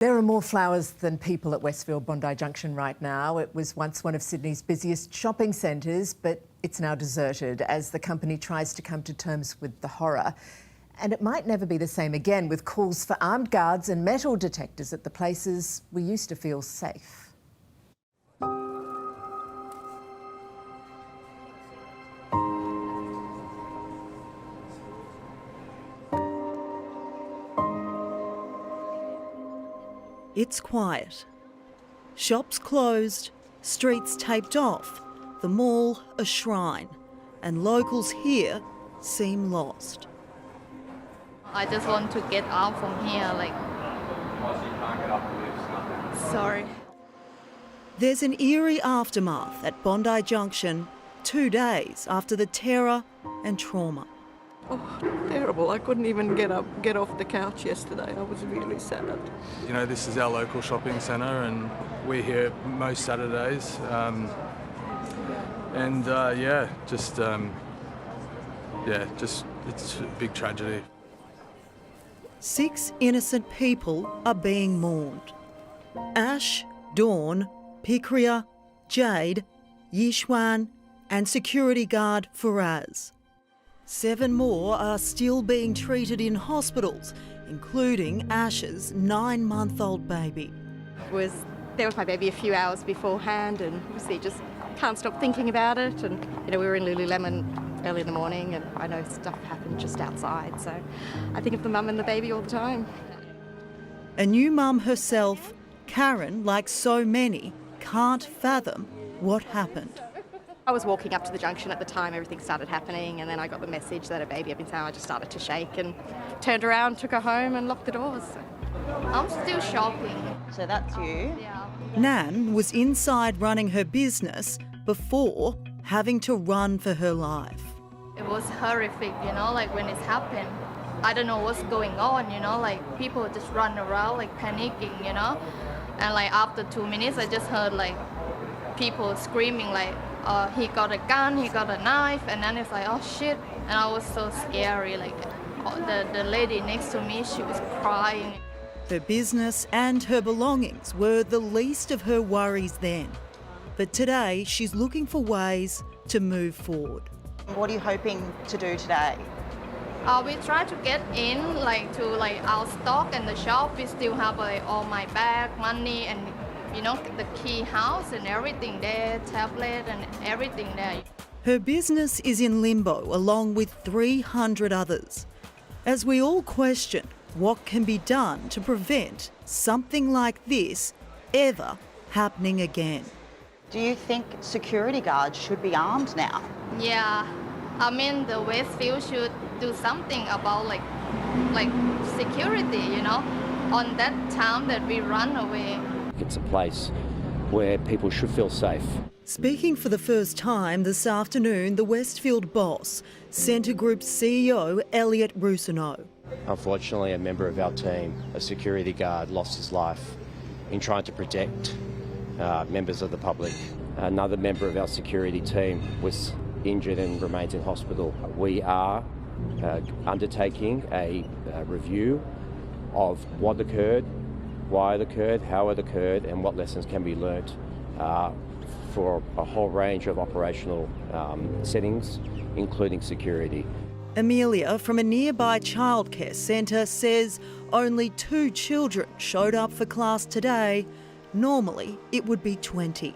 There are more flowers than people at Westfield Bondi Junction right now. It was once one of Sydney's busiest shopping centres, but it's now deserted as the company tries to come to terms with the horror. And it might never be the same again, with calls for armed guards and metal detectors at the places we used to feel safe. It's quiet. Shops closed, streets taped off, the mall a shrine, and locals here seem lost. I just want to get out from here, sorry. There's an eerie aftermath at Bondi Junction 2 days after the terror and trauma. Oh, terrible. I couldn't even get off the couch yesterday. I was really sad. You know, this is our local shopping centre and we're here most Saturdays. It's a big tragedy. 6 innocent people are being mourned. Ash, Dawn, Pikria, Jade, Yishwan and security guard Faraz. 7 more are still being treated in hospitals, including Ash's 9-month-old baby. Was there with my baby a few hours beforehand, and obviously just can't stop thinking about it. And we were in Lululemon early in the morning, and I know stuff happened just outside, so I think of the mum and the baby all the time. A new mum herself, Karen, like so many, can't fathom what happened. I was walking up to the junction at the time everything started happening, and then I got the message that a baby had been found. I just started to shake and turned around, took her home and locked the doors. I'm still shopping. So that's you? Yeah. Nan was inside running her business before having to run for her life. It was horrific, when it happened. I don't know what's going on, people just run around, panicking, And, after 2 minutes, I just heard, people screaming, he got a gun, he got a knife, and then it's oh shit. And I was so scary, the lady next to me, she was crying. Her business and her belongings were the least of her worries then. But today, she's looking for ways to move forward. What are you hoping to do today? We try to get in, to our stock and the shop. We still have all my bag, money, and the key house and everything there, tablet and everything there. Her business is in limbo along with 300 others. As we all question what can be done to prevent something like this ever happening again. Do you think security guards should be armed now? Yeah, the Westfield should do something about security, on that time that we run away. It's a place where people should feel safe. Speaking for the first time this afternoon, the Westfield boss, Centre Group's CEO Elliot Rousseau. Unfortunately, a member of our team, a security guard, lost his life in trying to protect members of the public. Another member of our security team was injured and remains in hospital. We are undertaking a review of what occurred, why it occurred, how it occurred, and what lessons can be learnt for a whole range of operational settings, including security. Amelia from a nearby childcare centre says only 2 children showed up for class today. Normally, it would be 20.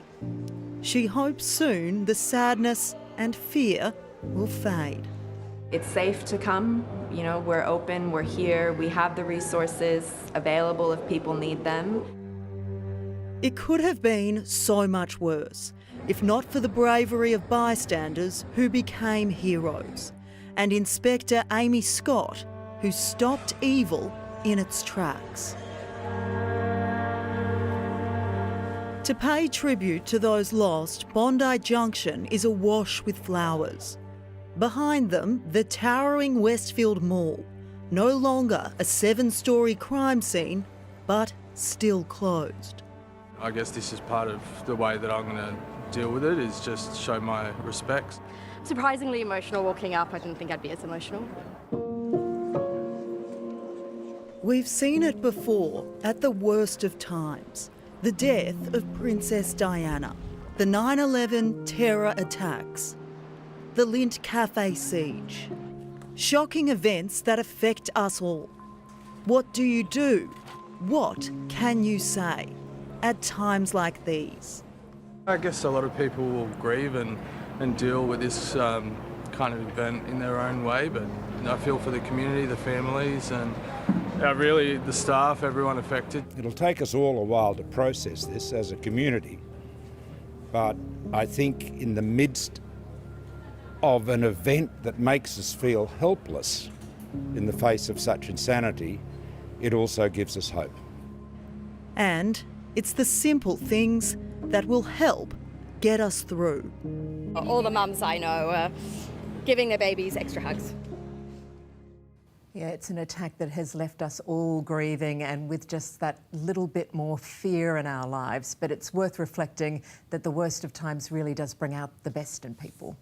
She hopes soon the sadness and fear will fade. It's safe to come. We're open, we're here, we have the resources available if people need them. It could have been so much worse, if not for the bravery of bystanders who became heroes, and Inspector Amy Scott, who stopped evil in its tracks. To pay tribute to those lost, Bondi Junction is awash with flowers. Behind them, the towering Westfield Mall, no longer a 7-storey crime scene, but still closed. I guess this is part of the way that I'm going to deal with it, is just show my respects. Surprisingly emotional walking up. I didn't think I'd be as emotional. We've seen it before at the worst of times. The death of Princess Diana, the 9/11 terror attacks, the Lindt Cafe siege. Shocking events that affect us all. What do you do? What can you say at times like these? I guess a lot of people will grieve and deal with this kind of event in their own way, but I feel for the community, the families, and really the staff, everyone affected. It'll take us all a while to process this as a community, but I think in the midst of an event that makes us feel helpless in the face of such insanity, it also gives us hope. And it's the simple things that will help get us through. All the mums I know are giving their babies extra hugs. Yeah, it's an attack that has left us all grieving and with just that little bit more fear in our lives. But it's worth reflecting that the worst of times really does bring out the best in people.